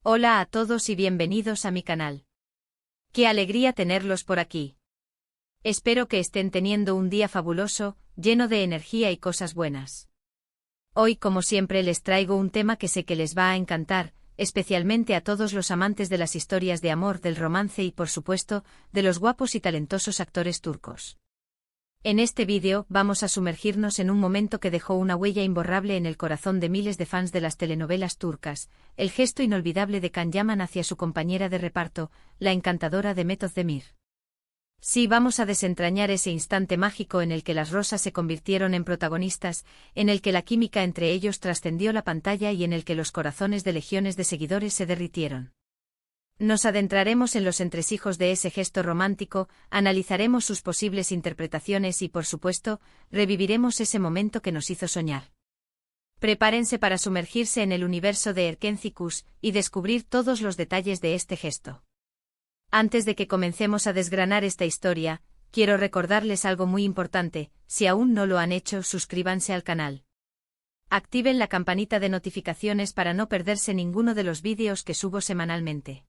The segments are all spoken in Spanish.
Hola a todos y bienvenidos a mi canal. Qué alegría tenerlos por aquí. Espero que estén teniendo un día fabuloso, lleno de energía y cosas buenas. Hoy, como siempre, les traigo un tema que sé que les va a encantar, especialmente a todos los amantes de las historias de amor, del romance y, por supuesto, de los guapos y talentosos actores turcos. En este vídeo vamos a sumergirnos en un momento que dejó una huella imborrable en el corazón de miles de fans de las telenovelas turcas, el gesto inolvidable de Can Yaman hacia su compañera de reparto, la encantadora Demet Özdemir. Sí, vamos a desentrañar ese instante mágico en el que las rosas se convirtieron en protagonistas, en el que la química entre ellos trascendió la pantalla y en el que los corazones de legiones de seguidores se derritieron. Nos adentraremos en los entresijos de ese gesto romántico, analizaremos sus posibles interpretaciones y, por supuesto, reviviremos ese momento que nos hizo soñar. Prepárense para sumergirse en el universo de Erkenci y descubrir todos los detalles de este gesto. Antes de que comencemos a desgranar esta historia, quiero recordarles algo muy importante: si aún no lo han hecho, suscríbanse al canal. Activen la campanita de notificaciones para no perderse ninguno de los vídeos que subo semanalmente.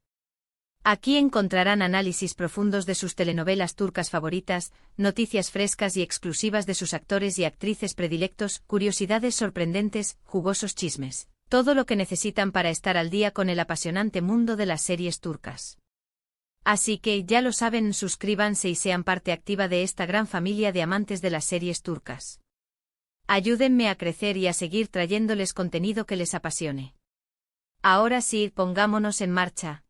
Aquí encontrarán análisis profundos de sus telenovelas turcas favoritas, noticias frescas y exclusivas de sus actores y actrices predilectos, curiosidades sorprendentes, jugosos chismes, todo lo que necesitan para estar al día con el apasionante mundo de las series turcas. Así que, ya lo saben, suscríbanse y sean parte activa de esta gran familia de amantes de las series turcas. Ayúdenme a crecer y a seguir trayéndoles contenido que les apasione. Ahora sí, pongámonos en marcha.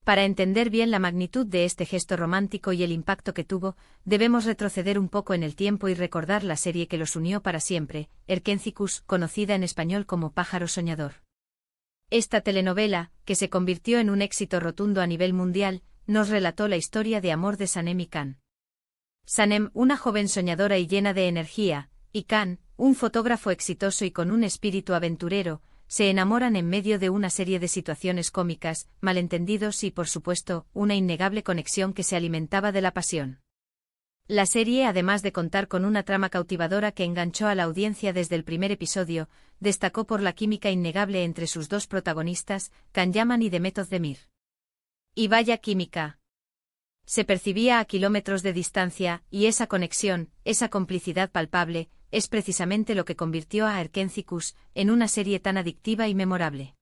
Para entender bien la magnitud de este gesto romántico y el impacto que tuvo, debemos retroceder un poco en el tiempo y recordar la serie que los unió para siempre, Erkenci, conocida en español como Pájaro Soñador. Esta telenovela, que se convirtió en un éxito rotundo a nivel mundial, nos relató la historia de amor de Sanem y Can. Sanem, una joven soñadora y llena de energía, y Can, un fotógrafo exitoso y con un espíritu aventurero, se enamoran en medio de una serie de situaciones cómicas, malentendidos y, por supuesto, una innegable conexión que se alimentaba de la pasión. La serie, además de contar con una trama cautivadora que enganchó a la audiencia desde el primer episodio, destacó por la química innegable entre sus dos protagonistas, Can Yaman y Demet Özdemir. Y vaya química. Se percibía a kilómetros de distancia, y esa conexión, esa complicidad palpable, es precisamente lo que convirtió a Erkenci en una serie tan adictiva y memorable.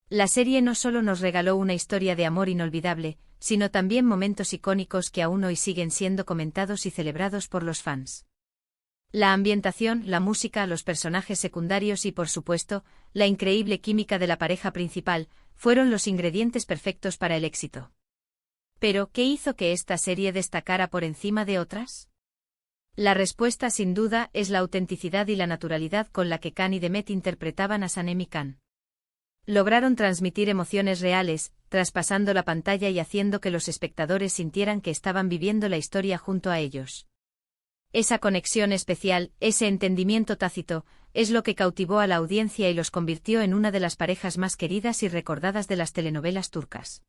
La serie no solo nos regaló una historia de amor inolvidable, sino también momentos icónicos que aún hoy siguen siendo comentados y celebrados por los fans. La ambientación, la música, los personajes secundarios y, por supuesto, la increíble química de la pareja principal, fueron los ingredientes perfectos para el éxito. Pero, ¿qué hizo que esta serie destacara por encima de otras? La respuesta, sin duda, es la autenticidad y la naturalidad con la que Can y Demet interpretaban a Sanem y Can. Lograron transmitir emociones reales, traspasando la pantalla y haciendo que los espectadores sintieran que estaban viviendo la historia junto a ellos. Esa conexión especial, ese entendimiento tácito, es lo que cautivó a la audiencia y los convirtió en una de las parejas más queridas y recordadas de las telenovelas turcas.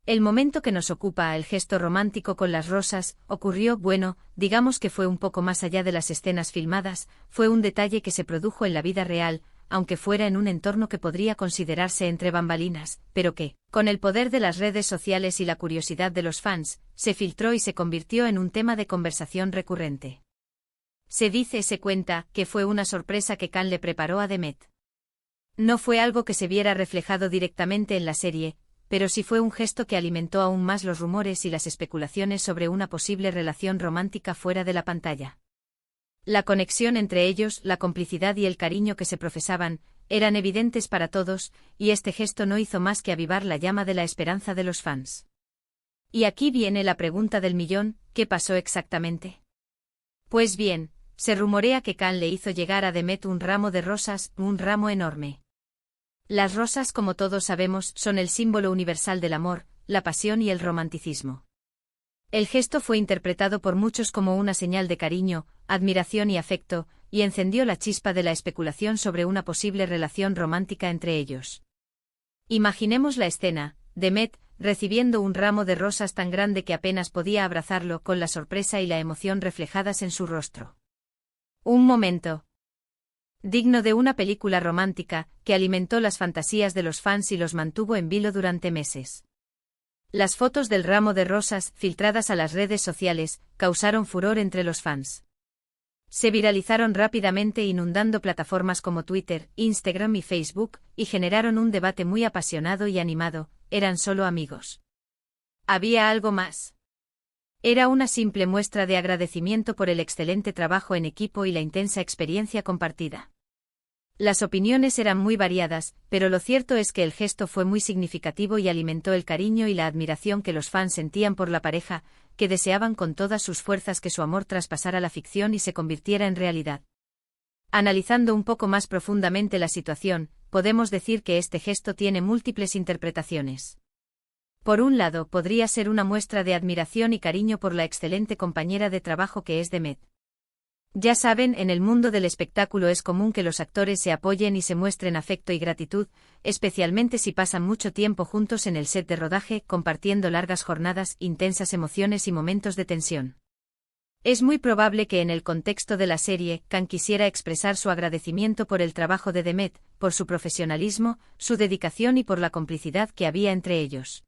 El momento que nos ocupa, el gesto romántico con las rosas, ocurrió, bueno, digamos que fue un poco más allá de las escenas filmadas, fue un detalle que se produjo en la vida real, aunque fuera en un entorno que podría considerarse entre bambalinas, pero que, con el poder de las redes sociales y la curiosidad de los fans, se filtró y se convirtió en un tema de conversación recurrente. Se cuenta, que fue una sorpresa que Can le preparó a Demet. No fue algo que se viera reflejado directamente en la serie, pero sí fue un gesto que alimentó aún más los rumores y las especulaciones sobre una posible relación romántica fuera de la pantalla. La conexión entre ellos, la complicidad y el cariño que se profesaban, eran evidentes para todos, y este gesto no hizo más que avivar la llama de la esperanza de los fans. Y aquí viene la pregunta del millón: ¿qué pasó exactamente? Pues bien, se rumorea que Can le hizo llegar a Demet un ramo de rosas, un ramo enorme. Las rosas, como todos sabemos, son el símbolo universal del amor, la pasión y el romanticismo. El gesto fue interpretado por muchos como una señal de cariño, admiración y afecto, y encendió la chispa de la especulación sobre una posible relación romántica entre ellos. Imaginemos la escena: Demet, recibiendo un ramo de rosas tan grande que apenas podía abrazarlo, con la sorpresa y la emoción reflejadas en su rostro. Un momento. Digno de una película romántica, que alimentó las fantasías de los fans y los mantuvo en vilo durante meses. Las fotos del ramo de rosas, filtradas a las redes sociales, causaron furor entre los fans. Se viralizaron rápidamente inundando plataformas como Twitter, Instagram y Facebook, y generaron un debate muy apasionado y animado. ¿Eran solo amigos? ¿Había algo más? Era una simple muestra de agradecimiento por el excelente trabajo en equipo y la intensa experiencia compartida. Las opiniones eran muy variadas, pero lo cierto es que el gesto fue muy significativo y alimentó el cariño y la admiración que los fans sentían por la pareja, que deseaban con todas sus fuerzas que su amor traspasara la ficción y se convirtiera en realidad. Analizando un poco más profundamente la situación, podemos decir que este gesto tiene múltiples interpretaciones. Por un lado, podría ser una muestra de admiración y cariño por la excelente compañera de trabajo que es Demet. Ya saben, en el mundo del espectáculo es común que los actores se apoyen y se muestren afecto y gratitud, especialmente si pasan mucho tiempo juntos en el set de rodaje, compartiendo largas jornadas, intensas emociones y momentos de tensión. Es muy probable que en el contexto de la serie, Can quisiera expresar su agradecimiento por el trabajo de Demet, por su profesionalismo, su dedicación y por la complicidad que había entre ellos.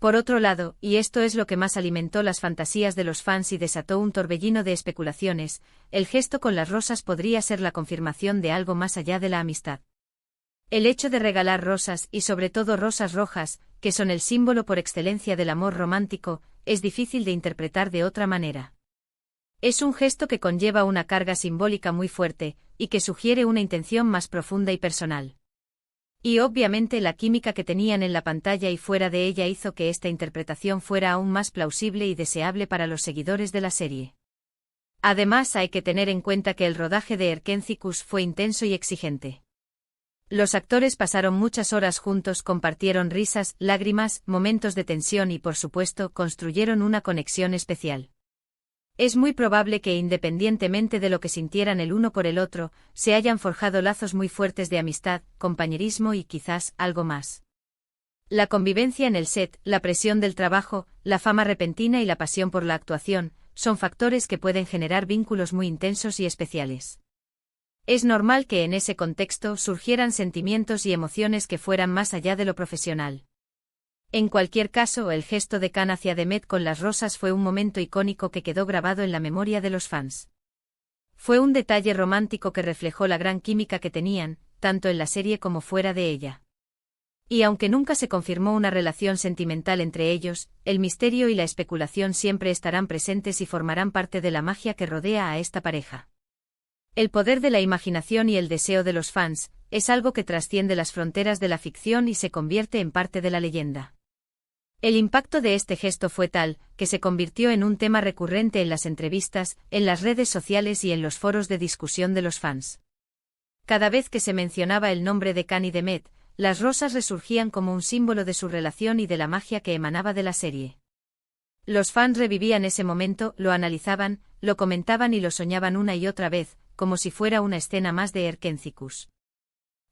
Por otro lado, y esto es lo que más alimentó las fantasías de los fans y desató un torbellino de especulaciones, el gesto con las rosas podría ser la confirmación de algo más allá de la amistad. El hecho de regalar rosas, y sobre todo rosas rojas, que son el símbolo por excelencia del amor romántico, es difícil de interpretar de otra manera. Es un gesto que conlleva una carga simbólica muy fuerte, y que sugiere una intención más profunda y personal. Y obviamente la química que tenían en la pantalla y fuera de ella hizo que esta interpretación fuera aún más plausible y deseable para los seguidores de la serie. Además, hay que tener en cuenta que el rodaje de Erkénthicus fue intenso y exigente. Los actores pasaron muchas horas juntos, compartieron risas, lágrimas, momentos de tensión y, por supuesto, construyeron una conexión especial. Es muy probable que, independientemente de lo que sintieran el uno por el otro, se hayan forjado lazos muy fuertes de amistad, compañerismo y quizás algo más. La convivencia en el set, la presión del trabajo, la fama repentina y la pasión por la actuación, son factores que pueden generar vínculos muy intensos y especiales. Es normal que en ese contexto surgieran sentimientos y emociones que fueran más allá de lo profesional. En cualquier caso, el gesto de Can hacia Demet con las rosas fue un momento icónico que quedó grabado en la memoria de los fans. Fue un detalle romántico que reflejó la gran química que tenían, tanto en la serie como fuera de ella. Y aunque nunca se confirmó una relación sentimental entre ellos, el misterio y la especulación siempre estarán presentes y formarán parte de la magia que rodea a esta pareja. El poder de la imaginación y el deseo de los fans es algo que trasciende las fronteras de la ficción y se convierte en parte de la leyenda. El impacto de este gesto fue tal, que se convirtió en un tema recurrente en las entrevistas, en las redes sociales y en los foros de discusión de los fans. Cada vez que se mencionaba el nombre de Can y Demet, las rosas resurgían como un símbolo de su relación y de la magia que emanaba de la serie. Los fans revivían ese momento, lo analizaban, lo comentaban y lo soñaban una y otra vez, como si fuera una escena más de Erkénthicus.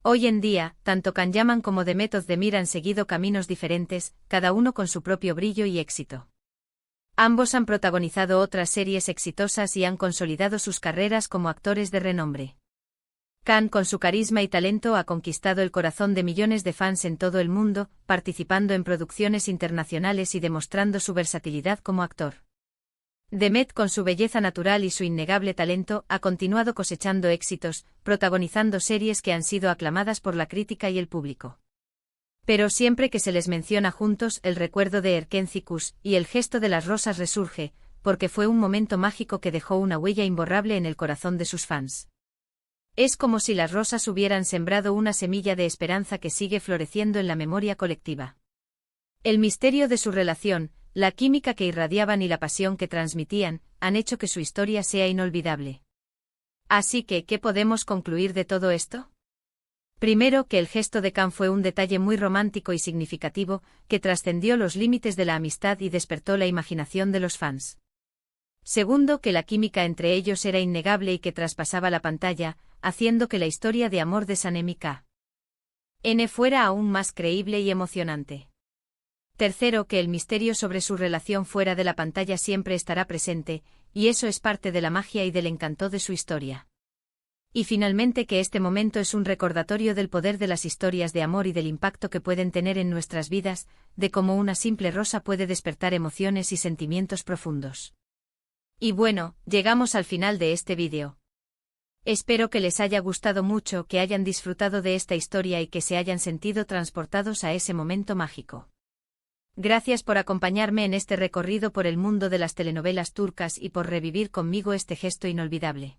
Hoy en día, tanto Can Yaman como Demet Özdemir han seguido caminos diferentes, cada uno con su propio brillo y éxito. Ambos han protagonizado otras series exitosas y han consolidado sus carreras como actores de renombre. Can, con su carisma y talento, ha conquistado el corazón de millones de fans en todo el mundo, participando en producciones internacionales y demostrando su versatilidad como actor. Demet, con su belleza natural y su innegable talento, ha continuado cosechando éxitos, protagonizando series que han sido aclamadas por la crítica y el público. Pero siempre que se les menciona juntos, el recuerdo de Erkénthicus y el gesto de las rosas resurge, porque fue un momento mágico que dejó una huella imborrable en el corazón de sus fans. Es como si las rosas hubieran sembrado una semilla de esperanza que sigue floreciendo en la memoria colectiva. El misterio de su relación, la química que irradiaban y la pasión que transmitían, han hecho que su historia sea inolvidable. Así que, ¿qué podemos concluir de todo esto? Primero, que el gesto de Can fue un detalle muy romántico y significativo, que trascendió los límites de la amistad y despertó la imaginación de los fans. Segundo, que la química entre ellos era innegable y que traspasaba la pantalla, haciendo que la historia de amor de Sanem y K.N. fuera aún más creíble y emocionante. Tercero, que el misterio sobre su relación fuera de la pantalla siempre estará presente, y eso es parte de la magia y del encanto de su historia. Y finalmente que este momento es un recordatorio del poder de las historias de amor y del impacto que pueden tener en nuestras vidas, de cómo una simple rosa puede despertar emociones y sentimientos profundos. Y bueno, llegamos al final de este vídeo. Espero que les haya gustado mucho, que hayan disfrutado de esta historia y que se hayan sentido transportados a ese momento mágico. Gracias por acompañarme en este recorrido por el mundo de las telenovelas turcas y por revivir conmigo este gesto inolvidable.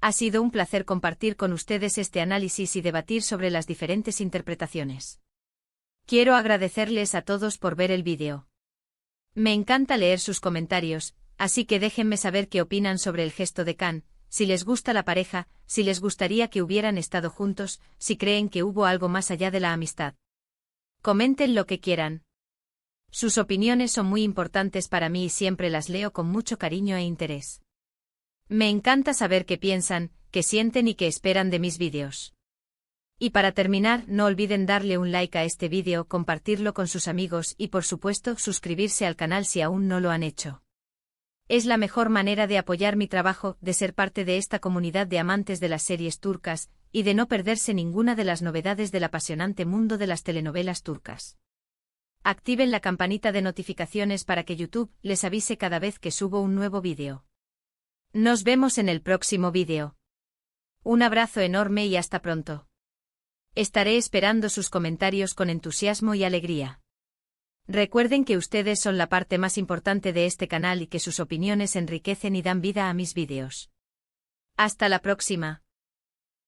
Ha sido un placer compartir con ustedes este análisis y debatir sobre las diferentes interpretaciones. Quiero agradecerles a todos por ver el vídeo. Me encanta leer sus comentarios, así que déjenme saber qué opinan sobre el gesto de Can, si les gusta la pareja, si les gustaría que hubieran estado juntos, si creen que hubo algo más allá de la amistad. Comenten lo que quieran. Sus opiniones son muy importantes para mí y siempre las leo con mucho cariño e interés. Me encanta saber qué piensan, qué sienten y qué esperan de mis vídeos. Y para terminar, no olviden darle un like a este vídeo, compartirlo con sus amigos y por supuesto suscribirse al canal si aún no lo han hecho. Es la mejor manera de apoyar mi trabajo, de ser parte de esta comunidad de amantes de las series turcas, y de no perderse ninguna de las novedades del apasionante mundo de las telenovelas turcas. Activen la campanita de notificaciones para que YouTube les avise cada vez que subo un nuevo vídeo. Nos vemos en el próximo vídeo. Un abrazo enorme y hasta pronto. Estaré esperando sus comentarios con entusiasmo y alegría. Recuerden que ustedes son la parte más importante de este canal y que sus opiniones enriquecen y dan vida a mis vídeos. Hasta la próxima.